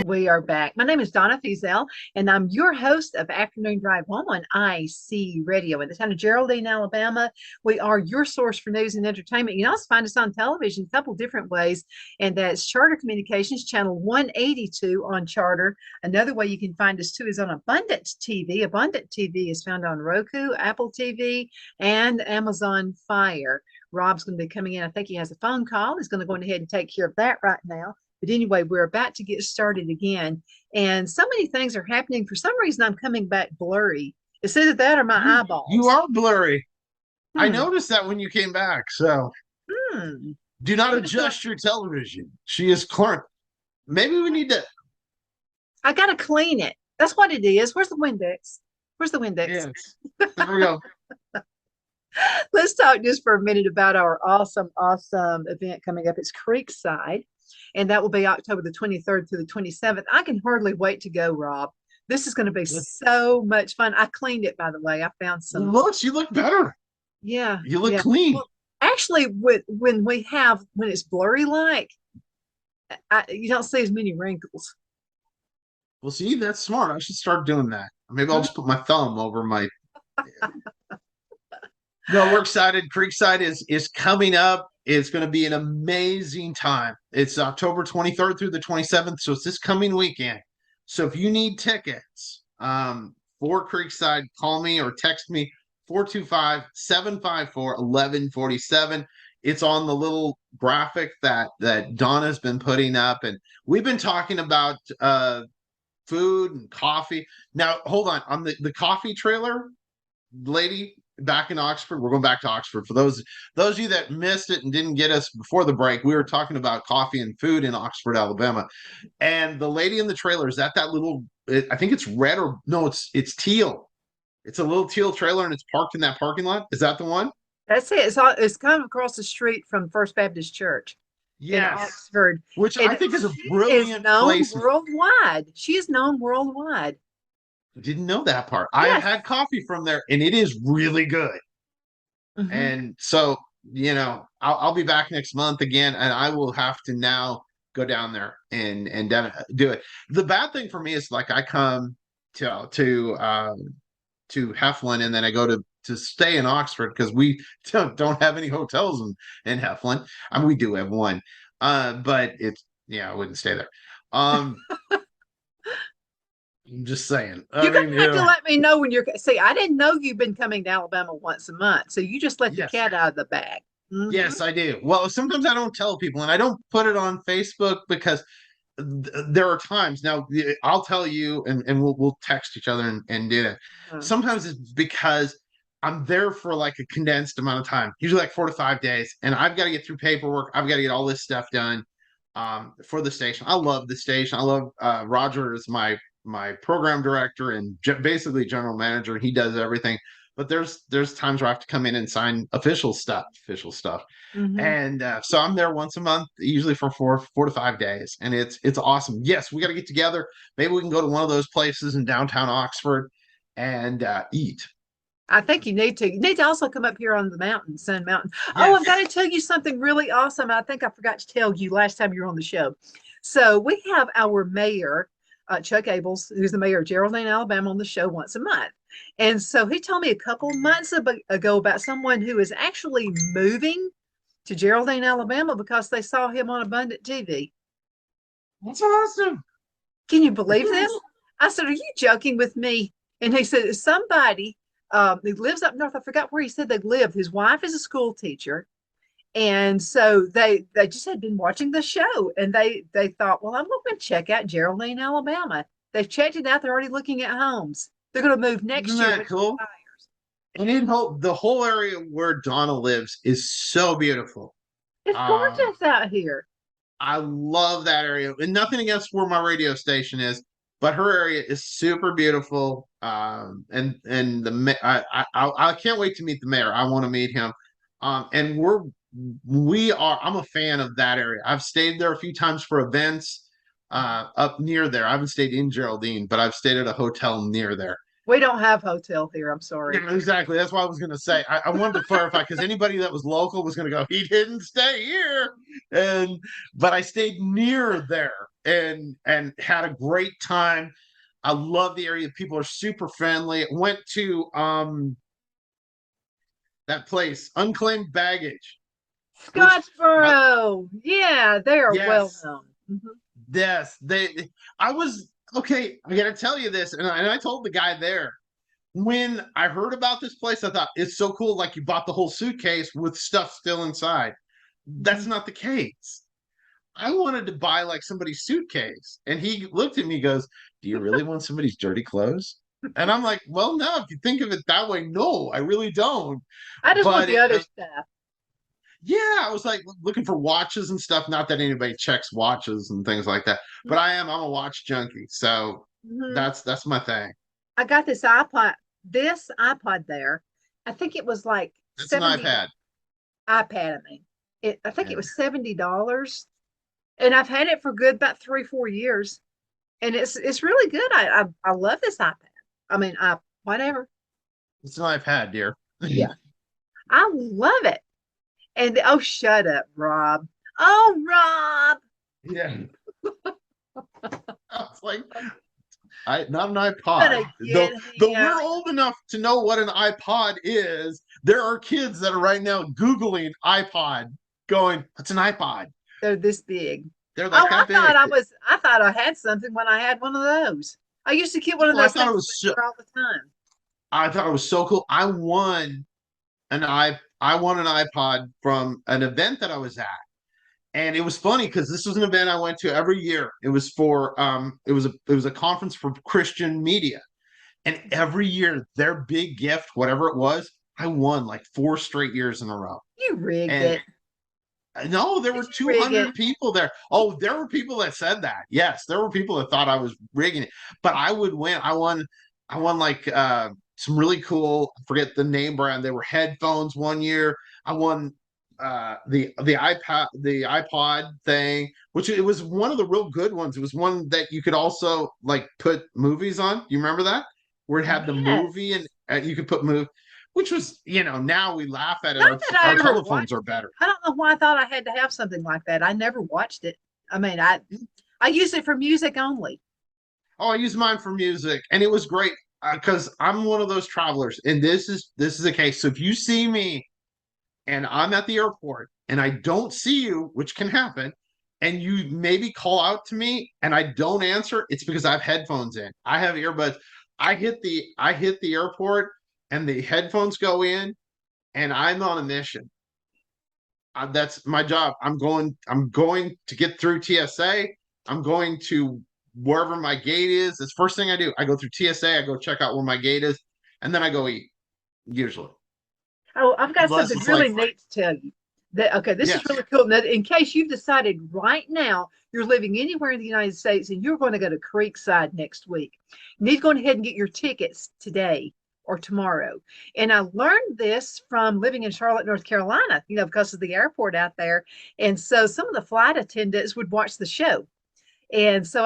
We are back. My name is Donna Feazell, and I'm your host of Afternoon Drive Home on IC Radio in the town of Geraldine, Alabama. We are your source for news and entertainment. You can also find us on television a couple different ways, and that's Charter Communications, channel 182 on Charter. Another way you can find us too is on Abundant TV. Abundant TV is found on Roku, Apple TV, and Amazon Fire. Rob's going to be coming in. I think he has a phone call. He's going to go ahead and take care of that right now. But anyway, we're about to get started again. And so many things are happening. For some reason, I'm coming back blurry. Is it that or my You eyeballs? are blurry. I Hmm. noticed that when you came back. So Hmm. do not What is going adjust your television. She is current. Maybe we need to. I got to clean it. That's what it is. Where's the Windex? Where's the Windex? Yes. There we go. Let's talk just for a minute about our awesome, awesome event coming up. It's Creekside, and that will be October the 23rd through the 27th. I can hardly wait to go, Rob. This is going to be so much fun. I cleaned it, by the way. I found some. Looks, you look better. Yeah, You look yeah. clean. Well, actually, when it's blurry, like you don't see as many wrinkles. Well, see, that's smart. I should start doing that. Maybe I'll just put my thumb over my. No, we're excited. Creekside is coming up. It's going to be an amazing time. It's October 23rd through the 27th, so it's this coming weekend. So if you need tickets for Creekside, call me or text me 425-754-1147. It's on the little graphic that Donna's been putting up, and we've been talking about food and coffee. Now, hold on the coffee trailer, lady, back in Oxford. We're going back to Oxford. For those of you that missed it and didn't get us before the break, we were talking about coffee and food in Oxford, Alabama. And the lady in the trailer is that little. I think it's red or no, it's teal. It's a little teal trailer and it's parked in that parking lot. Is that the one? That's it. It's kind of across the street from First Baptist Church in Yes. Oxford. Which And I think is a she is brilliant known place. worldwide. She is known worldwide. Didn't know that part. I have Yes. had coffee from there and it is really good. Mhm. And so, I'll be back next month again, and I will have to now go down there and do it. The bad thing for me is like I come to Heflin, and then I go to stay in Oxford because we don't have any hotels in Heflin. I mean, we do have one, but it's I wouldn't stay there. I'm just saying. I You're gonna mean, have to let me know when you're. See, I didn't know you've been coming to Alabama once a month, so you just let the yes. cat out of the bag. Hmm. Yes, I do. Well, sometimes I don't tell people, and I don't put it on Facebook because there are times now I'll tell you, and we'll text each other and do that. Sometimes it's because I'm there for like a condensed amount of time, usually like 4 to 5 days, and I've got to get through paperwork. I've got to get all this stuff done for the station. I love the station. I love Roger is my program director and basically general manager. He does everything. But there's times where I have to come in and sign official stuff. Hmm. And so I'm there once a month, usually for 4 to 5 days, and it's awesome. Yes, we got to get together. Maybe we can go to one of those places in downtown Oxford and eat. I think you need to. You need to also come up here on the mountain, Sun Mountain. Oh, I've got Yes, to tell you something really awesome. I think I forgot to tell you last time you were on the show. So we have our mayor, Chuck Abels, who's the mayor of Geraldine, Alabama, on the show once a month. And so he told me a couple months ago about someone who is actually moving to Geraldine, Alabama, because they saw him on Abundant TV. that's awesome. Can you believe this? I said, "Are you joking with me?" And he said, "Somebody who lives up north. I forgot where he said they live. His wife is a school teacher, and so they just had been watching the show, and they thought, well, I'm going to check out Geraldine, Alabama. They've checked it out. They're already looking at homes. They're going to move Isn't next year that when she cool? retires. And the whole area where Donna lives is so beautiful. It's Um, gorgeous out here. I love that area, and nothing against where my radio station is, but her area is super beautiful. And I can't wait to meet the mayor. I want to meet him. And we are. I'm a fan of that area. I've stayed there a few times for events up near there. I haven't stayed in Geraldine, but I've stayed at a hotel near there. We don't have hotel here. I'm sorry. Yeah, exactly. That's what I was going to say. I wanted to clarify because anybody that was local was going to go, he didn't stay here, and but I stayed near there and had a great time. I love the area. People are super friendly. Went to that place, Unclaimed Baggage, which Scottsboro. Yeah, they are well yes, known. Mhm. yes, I was okay. I got to tell you this, and I told the guy there. When I heard about this place, I thought it's so cool. Like you bought the whole suitcase with stuff still inside. That's Mhm. not the case. I wanted to buy like somebody's suitcase. And he looked at me and goes, do you really want somebody's dirty clothes? And I'm like, well, no, if you think of it that way, no, I really don't. I just want But the other stuff. yeah, I was like looking for watches and stuff. Not that anybody checks watches and things like that, but I'm a watch junkie. So Mhm. that's my thing. I got this iPod there. I think it was like It's an 70 iPad. iPad. I mean, I think it Yeah. was $70, and I've had it for good about 3, 4 years, and it's really good. I love this iPad. I mean, I whatever. It's an iPad, dear. Yeah, I love it. And oh, shut up, Rob. Oh, Rob. Yeah. I was like, not an Gonna iPod. get Though him. we're old enough to know what an iPod is, there are kids that are right now Googling iPod, going, "What's an iPod?" They're this big. They're Oh, like that big. I thought I had something when I had one of those. I used to keep one of No, I those thought it things was so, all the time. I thought it was so cool. I won an iPod from an event that I was at. And it was funny because this was an event I went to every year. It was for it was a conference for Christian media. And every year their big gift, whatever it was, I won like 4 straight years in a row. You rigged And it. no, there Did were you rig it? 200 people there. Oh, there were people that said that. Yes, there were people that thought I was rigging it. But I would win. I won like some really cool, I forget the name brand. They were headphones one year. I won the iPod thing, which it was one of the real good ones. It was one that you could also like put movies on. You remember that? Where it had the Yes. movie and you could put move, which was, now we laugh at it. Not that I Our ever telephones are watched it. better. I don't know why I thought I had to have something like that. I never watched it. I mean, I use it for music only. Oh, I use mine for music, and it was great because I'm one of those travelers, and this is a case. So if you see me and I'm at the airport and I don't see you, which can happen, and you maybe call out to me and I don't answer, it's because I have headphones in. I have earbuds. I hit the airport and the headphones go in, and I'm on a mission. That's my job. I'm going to get through TSA. I'm going to wherever my gate is. It's first thing I do. I go through TSA, I go check out where my gate is, and then I go eat, usually. Oh, I've got Unless something it's like, really neat to tell you. Okay, this is yes. really cool. Now, in case you've decided right now you're living anywhere in the United States and you're going to go to Creekside next week, you need to go ahead and get your tickets today or tomorrow. And I learned this from living in Charlotte, North Carolina, because of the airport out there. And so some of the flight attendants would watch the show. And so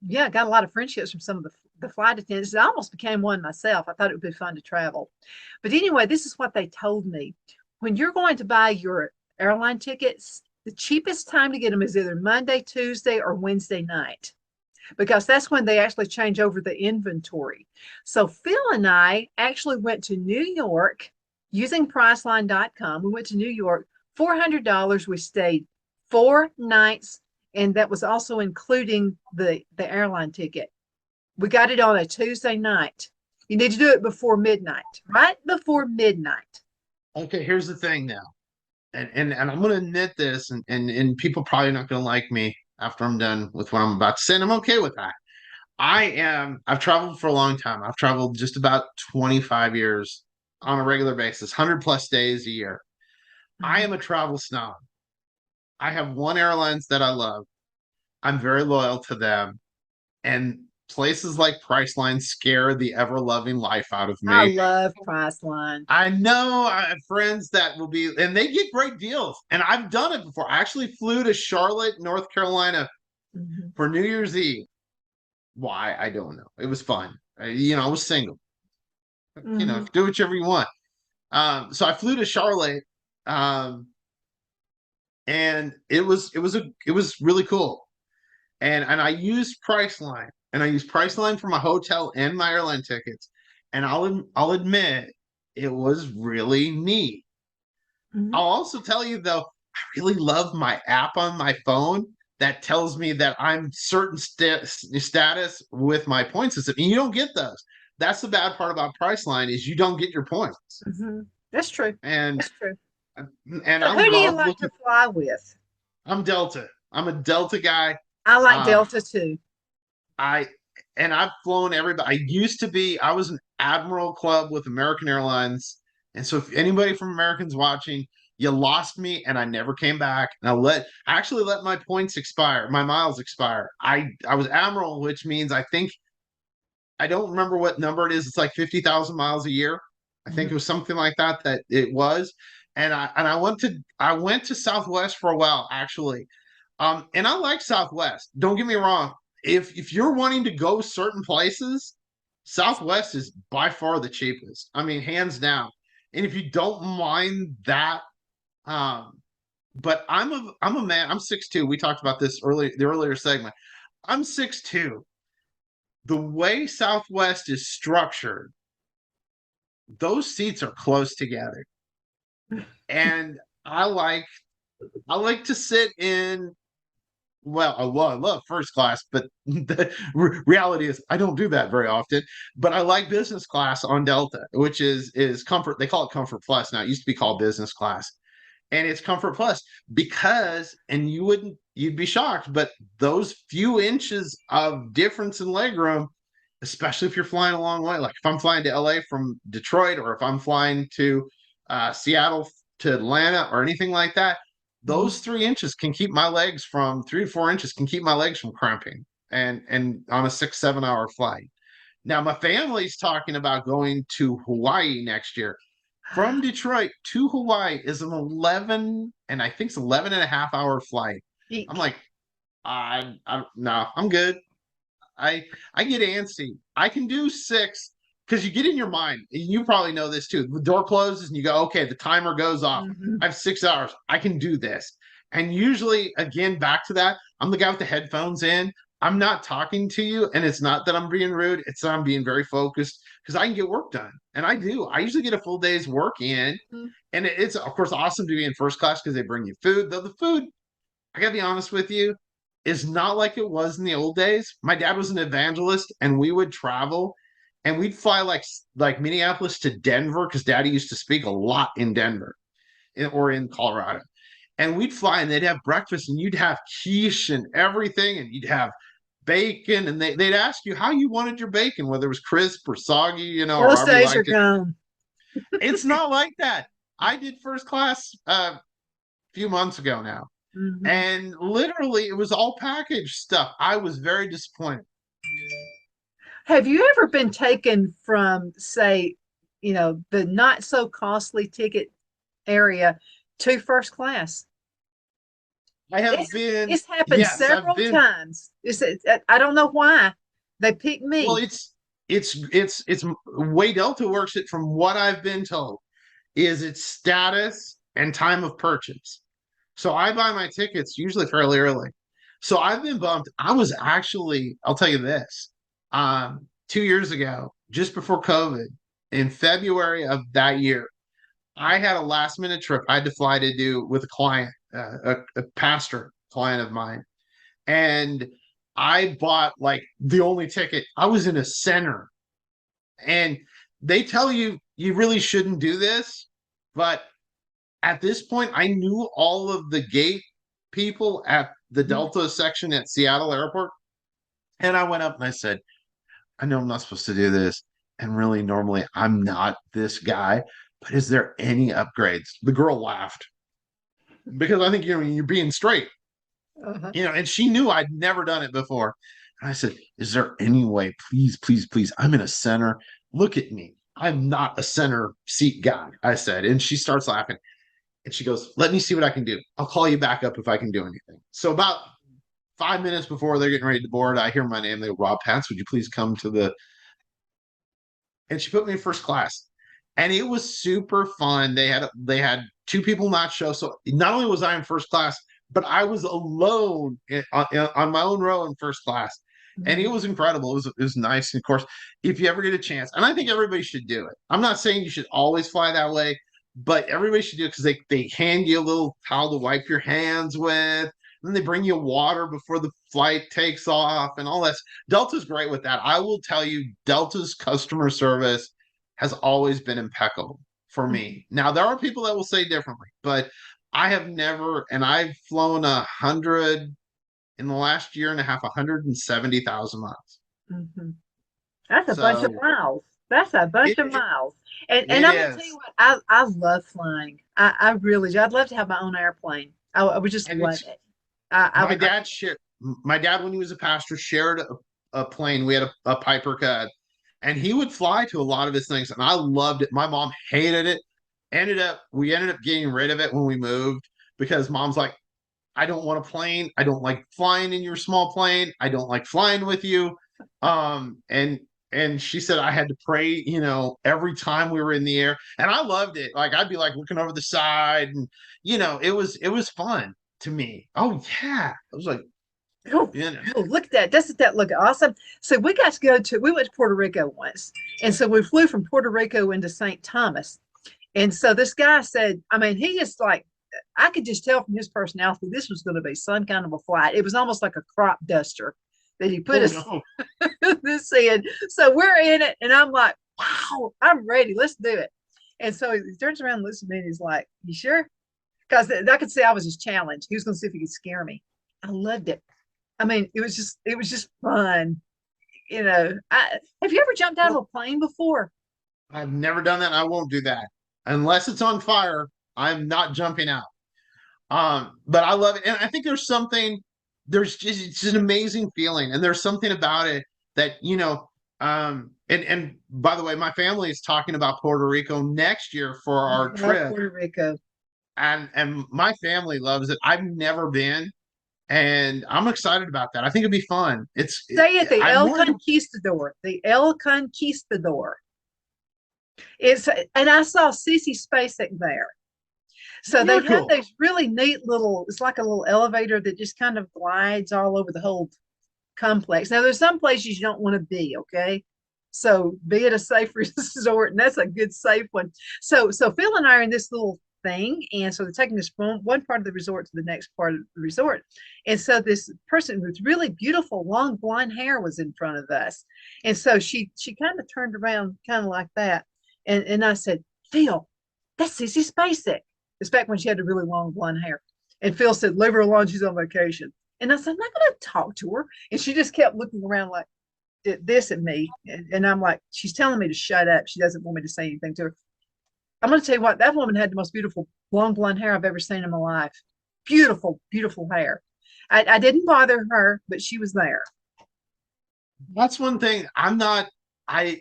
yeah, I got a lot of friendships from some of the flight attendants. I almost became one myself. I thought it would be fun to travel. But anyway, this is what they told me. When you're going to buy your airline tickets, the cheapest time to get them is either Monday, Tuesday, or Wednesday night, because that's when they actually change over the inventory. So Phil and I actually went to New York using Priceline.com. We went to New York, $400. We stayed 4 nights, and that was also including the airline ticket. We got it on a Tuesday night. You need to do it before midnight, right before midnight. Okay, here's the thing now. And I'm gonna admit this, and people probably not gonna like me after I'm done with what I'm about to say, and I'm okay with that. I've traveled for a long time. I've traveled just about 25 years on a regular basis, 100 plus days a year. I am a travel snob. I have one airlines that I love. I'm very loyal to them. And places like Priceline scare the ever loving life out of I me. love Priceline. I know I have friends that will be, and they get great deals. And I've done it before. I actually flew to Charlotte, North Carolina Mhm. for New Year's Eve. Why? I don't know. It was fun. I was single. Mhm. Do whichever you want. So I flew to Charlotte, um, and it was really cool. And I used Priceline, and I used Priceline for my hotel and my airline tickets. And I'll admit it was really neat. Mhm. I'll also tell you though, I really love my app on my phone that tells me that I'm certain status with my point system. And you don't get those. That's the bad part about Priceline is you don't get your points. Mhm. That's true. And That's true. and So I who do you love like to looking. fly with? I'm Delta. I'm a Delta guy. I like Um, Delta too. I and I've flown everybody. I was an Admiral Club with American Airlines. And so if anybody from Americans watching, you lost me and I never came back. And I actually let my points expire, my miles expire. I was Admiral, which means I don't remember what number it is. It's like 50,000 miles a year. I think it Mhm. was something like that it was. And I went to Southwest for a while actually. And I like Southwest. Don't get me wrong. If you're wanting to go certain places, Southwest is by far the cheapest. I mean, hands down. And if you don't mind that Um, but I'm a man. I'm 6'2". We talked about this the earlier segment. I'm 6'2". The way Southwest is structured, those seats are close together. And I like to sit in, well, I love first class, but the reality is I don't do that very often. But I like business class on Delta, which is comfort. They call it Comfort Plus now. It used to be called business class, and it's Comfort Plus because, and you'd be shocked, but those few inches of difference in legroom, especially if you're flying a long way, like if I'm flying to LA from Detroit, or if I'm flying to Seattle to Atlanta or anything like that, those 3 inches can keep my legs from 3 to 4 inches can keep my legs from cramping, and on a 6, 7 hour flight. Now my family's talking about going to Hawaii next year. From Detroit to Hawaii is an 11, and I think it's 11 and a half hour flight. I'm Eek. like, I no, I'm good. I get antsy. I can do 6 because you get in your mind. You probably know this too. The door closes and you go, okay, the timer goes off. Mhm. I have 6 hours. I can do this. And usually, again, back to that, I'm the guy with the headphones in. I'm not talking to you, and it's not that I'm being rude. It's that I'm being very focused because I can get work done, and I do. I usually get a full day's work in, and it's of course awesome to be in first class because they bring you food. Though the food, I gotta be honest with you, is not like it was in the old days. My dad was an evangelist, and we would travel, and we'd fly like Minneapolis to Denver because Daddy used to speak a lot in Denver or in Colorado. And we'd fly, and they'd have breakfast, and you'd have quiche and everything, and you'd have bacon, and they'd ask you how you wanted your bacon, whether it was crisp or soggy, or Those however you days are liked it. gone. It's not like that. I did first class a few months ago now. Mhm. And literally, it was all packaged stuff. I was very disappointed. Have you ever been taken from, say, the not so costly ticket area to first class? I have It's been, it's happened yes, I've several been. times. I don't know why they picked Well, me. it's way Delta works it from what I've been told is its status and time of purchase. So I buy my tickets usually fairly early. So I've been bumped. I was actually, I'll tell you this, 2 years ago, just before COVID, in February of that year, I had a last minute trip I had to fly to do with a client, a pastor client of mine. And I bought like the only ticket. I was in a center, and they tell you you really shouldn't do this, but at this point, I knew all of the gate people at the Mhm. Delta section at Seattle Airport. And I went up and I said, I know I'm not supposed to do this. And really, normally, I'm not this guy, but is there any upgrades? The girl laughed because I think, you're being straight, Uh-huh. and she knew I'd never done it before. And I said, is there any way, please, please, please? I'm in a center. Look at me. I'm not a center seat guy, I said. And she starts laughing. And she goes, let me see what I can do. I'll call you back up if I can do anything. So about 5 minutes before they're getting ready to board, I hear my name. They go, Rob Patz, would you please come to the, and she put me in first class. And it was super fun. They had two people not show. So not only was I in first class, but I was alone on my own row in first class. And it Mhm. was incredible. It was nice. And of course, if you ever get a chance, and I think everybody should do it. I'm not saying you should always fly that way, but everybody should do it because they hand you a little towel to wipe your hands with. And then they bring you water before the flight takes off and all that. Delta's great with that. I will tell you, Delta's customer service has always been impeccable for Mhm. me. Now, there are people that will say differently, but I have never, and I've flown 100 in the last year and a half, 170,000 miles. Mhm. That's a bunch of So miles. That's a bunch it, of it, miles. And it I'm gonna tell you is. what, I love flying. I really do. I'd love to have my own airplane. I would just And love it's it. I my would. dad shared, my dad, when he was a pastor, shared a plane. We had a Piper Cub, and he would fly to a lot of his things. And I loved it. My mom hated it. We ended up getting rid of it when we moved because mom's like, I don't want a plane. I don't like flying in your small plane. I don't like flying with you. And and she said I had to pray, every time we were in the air, and I loved it. Like I'd be like looking over the side, and it was fun to me. Oh yeah, I was like, Oh, you know, oh, look at that. Doesn't that look awesome? So we went to Puerto Rico once. And so we flew from Puerto Rico into St. Thomas. And so this guy said, I mean, he is like, I could just tell from his personality, this was going to be some kind of a flight. It was almost like a crop duster that he put oh us no, this in. So we're in it. And I'm like, wow, I'm ready. Let's do it. And so he turns around and looks at me and he's like, you sure? Because I could see I was his challenge. He was going to see if he could scare me. I loved it. I mean, it was just fun. Have you ever jumped out of well, a plane before? I've never done that. And I won't do that unless it's on fire. I'm not jumping out. But I love it, and I think there's just it's an amazing feeling, and there's something about it that and by the way, my family is talking about Puerto Rico next year for our I love trip, Puerto Rico. and my family loves it. I've never been, and I'm excited about that. I think it'd be fun. Stay at the I'm El worried. Conquistador. The El Conquistador. And I saw Cece Spacek there. So they You're have cool. those really neat little, it's like a little elevator that just kind of glides all over the whole complex. Now, there's some places you don't want to be, okay? So be at a safe resort, and that's a good safe one. So Phil and I are in this little thing, and so they're taking us from one part of the resort to the next part of the resort. And so this person with really beautiful long blonde hair was in front of us. And so she kind of turned around kind of like that. And I said, Phil, that's Sissy Spacek. It's back when she had the really long blonde hair. And Phil said, leave her alone, she's on vacation. And I said, I'm not going to talk to her. And she just kept looking around like this at me. And I'm like, she's telling me to shut up. She doesn't want me to say anything to her. I'm going to tell you what, that woman had the most beautiful long blonde hair I've ever seen in my life. Beautiful, beautiful hair. I didn't bother her, but she was there. That's one thing. I'm not. I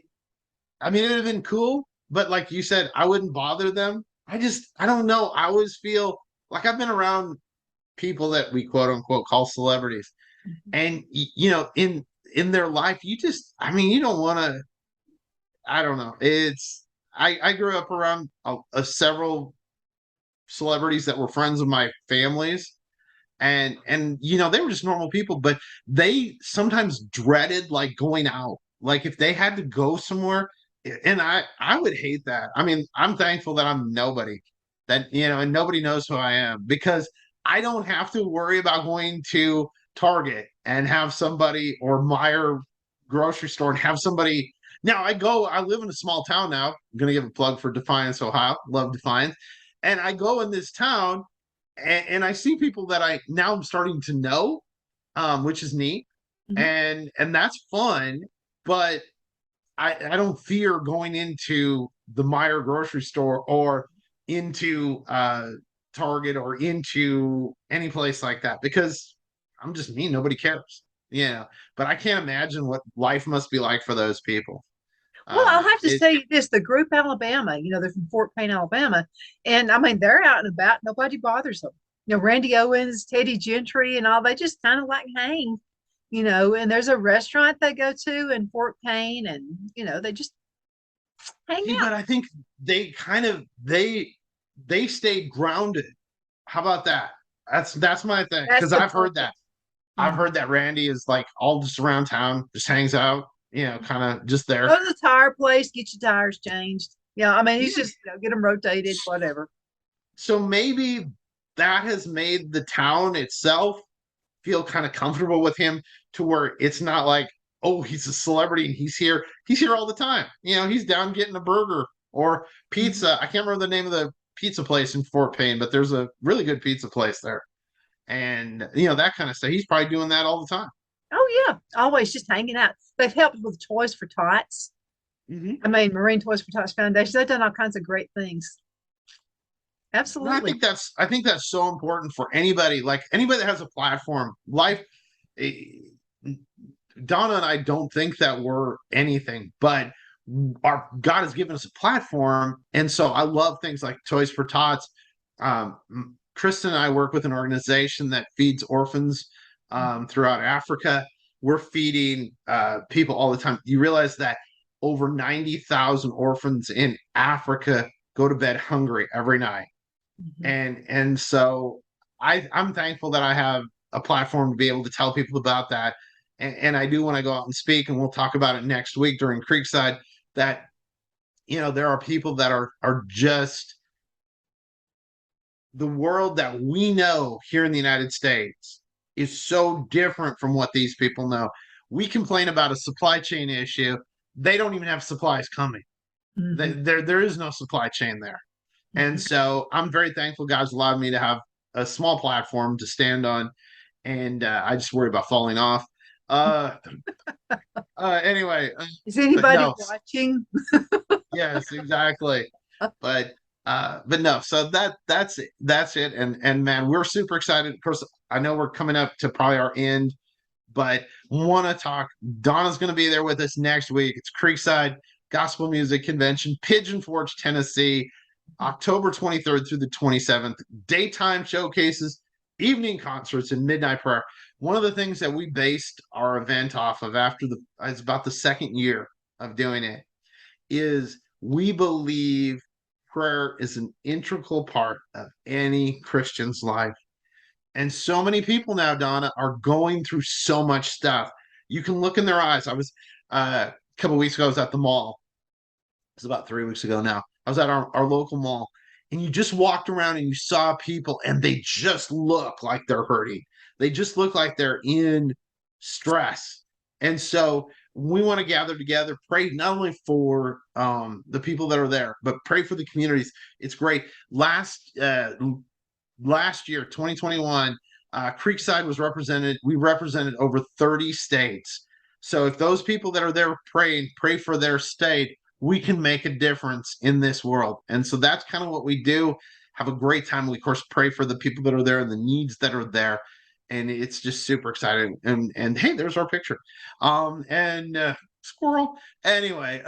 mean, it would have been cool, but like you said, I wouldn't bother them. I don't know. I always feel like I've been around people that we quote unquote call celebrities, and in their life, I mean, you don't want to. I don't know. I grew up around several celebrities that were friends of my family's, and they were just normal people, but they sometimes dreaded like going out, like if they had to go somewhere, and I would hate that. I mean, I'm thankful that I'm nobody, that and nobody knows who I am, because I don't have to worry about going to Target and have somebody, or Meyer grocery store and have somebody. Now I live in a small town now. I'm gonna give a plug for Defiance, Ohio. Love Defiance. And I go in this town, and I see people that I now I'm starting to know, which is neat, Mhm. and that's fun. But I don't fear going into the Meyer grocery store, or into Target, or into any place like that, because I'm just me. Nobody cares, But I can't imagine what life must be like for those people. Well, I'll have to It say this, the group Alabama, they're from Fort Payne, Alabama. And I mean, they're out and about. Nobody bothers them. Randy Owens, Teddy Gentry, and all, they just kind of like hang, and there's a restaurant they go to in Fort Payne, and, they just hang See, out. but I think they kind of they stayed grounded. How about that? That's my thing, That's because the I've heard perfect. that. I've heard that Randy is like all just around town, just hangs out, kind of just Go there. to the tire place, get your tires changed. Yeah, I mean, he's Yeah. just, get them rotated, whatever. So maybe that has made the town itself feel kind of comfortable with him, to where it's not like, oh, he's a celebrity and he's here. He's here all the time. He's down getting a burger or Mhm. pizza. I can't remember the name of the pizza place in Fort Payne, but there's a really good pizza place there. And that kind of stuff. He's probably doing that all the time. Oh, yeah, always just hanging out. They've helped with Toys for Tots. Mm-hmm. I mean, Marine Toys for Tots Foundation. They've done all kinds of great things. And I Absolutely. think that's so important for anybody, like anybody that has a platform. Life, eh, Donna and I don't think that we're anything, but our God has given us a platform, and so I love things like Toys for Tots. Um, Kristen and I work with an organization that feeds orphans throughout Africa, we're feeding people all the time. You realize that over 90,000 orphans in Africa go to bed hungry every night. Mhm. And so I'm thankful that I have a platform to be able to tell people about that. And I do want to go out and speak, and we'll talk about it next week during Creekside, that there are people that are just the world that we know here in the United States is so different from what these people know. We complain about a supply chain issue. They don't even have supplies coming. Mhm. There is no supply chain there. And Mhm. so I'm very thankful God's allowed me to have a small platform to stand on. And I just worry about falling off. Uh, anyway, Is but anybody no, watching? yes, exactly. But no, so that's it. And man, we're super excited. Of course, I know we're coming up to probably our end, but want to talk. Donna's going to be there with us next week. It's Creekside Gospel Music Convention, Pigeon Forge, Tennessee, October 23rd through the 27th. Daytime showcases, evening concerts, and midnight prayer. One of the things that we based our event off of it's about the second year of doing it, is we believe prayer is an integral part of any Christian's life. And so many people now, Donna, are going through so much stuff. You can look in their eyes. I was a couple of weeks ago, I was at the mall. It's about 3 weeks ago now. I was at our local mall, and you just walked around and you saw people, and they just look like they're hurting. They just look like they're in stress. And so we want to gather together, pray not only for the people that are there, but pray for the communities. It's great. Last year, 2021, Creekside was represented. We represented over 30 states. So if those people that are there praying, pray for their state, we can make a difference in this world. And so that's kind of what we do. Have a great time. We, of course, pray for the people that are there and the needs that are there. And it's just super exciting. And hey, there's our picture. And squirrel. Anyway,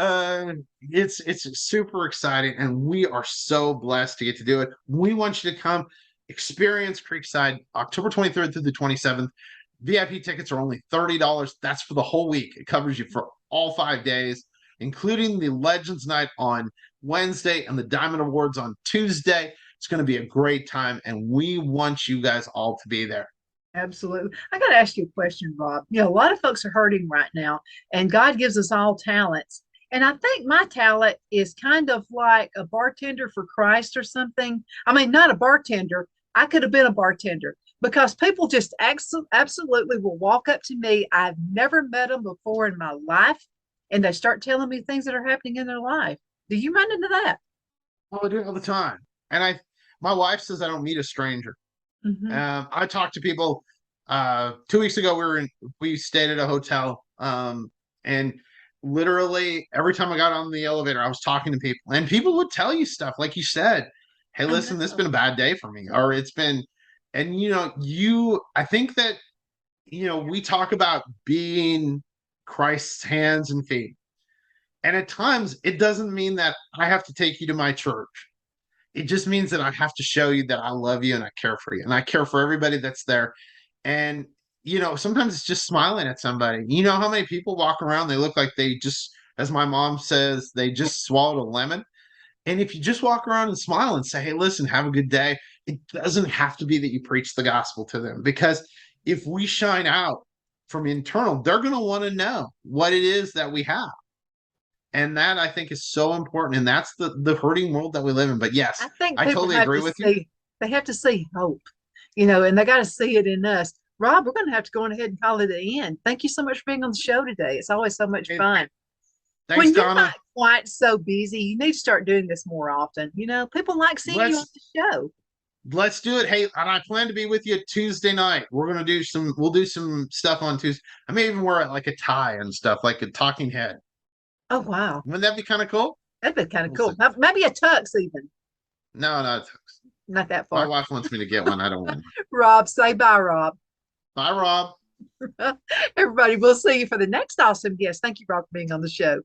it's super exciting, and we are so blessed to get to do it. We want you to come experience Creekside October 23rd through the 27th. VIP tickets are only $30. That's for the whole week. It covers you for all 5 days, including the Legends Night on Wednesday and the Diamond Awards on Tuesday. It's going to be a great time, and we want you guys all to be there. Absolutely. I got to ask you a question, Rob. A lot of folks are hurting right now, and God gives us all talents. And I think my talent is kind of like a bartender for Christ or something. I mean, not a bartender. I could have been a bartender because people just absolutely will walk up to me. I've never met them before in my life, and they start telling me things that are happening in their life. Do you run into that? Oh, I do it all the time. And my wife says I don't meet a stranger. Mm-hmm. I talked to people 2 weeks ago. We stayed at a hotel, and literally every time I got on the elevator, I was talking to people, and people would tell you stuff like you said. Hey, I listen, this has know. been a bad day for me, or it's been, and I think that we talk about being Christ's hands and feet, and at times it doesn't mean that I have to take you to my church. It just means that I have to show you that I love you and I care for you and I care for everybody that's there. And sometimes it's just smiling at somebody. You know how many people walk around, they look like they just, as my mom says, they just swallowed a lemon. And if you just walk around and smile and say, hey, listen, have a good day, it doesn't have to be that you preach the gospel to them. Because if we shine out from internal, they're going to want to know what it is that we have. And that, I think, is so important. And that's the hurting world that we live in. But yes, I think I people totally have agree to with you. see, they have to see hope, and they got to see it in us. Rob, we're going to have to go on ahead and call it the end. Thank you so much for being on the show today. It's always so much And fun. thanks, When you're not Donna. quite so busy, you need to start doing this more often. People like seeing you on Let's the show. let's do it. Hey, and I plan to be with you Tuesday night. We'll do some stuff on Tuesday. I may even wear like a tie and stuff, like a talking head. Oh, wow. Wouldn't that be kind of cool? That'd be kind of We'll see. cool. Maybe a tux, even. No, no. Not that My far. wife wants me to get one. I don't want one. Rob, say bye, Rob. Bye, Rob. Everybody, we'll see you for the next awesome guest. Thank you, Rob, for being on the show.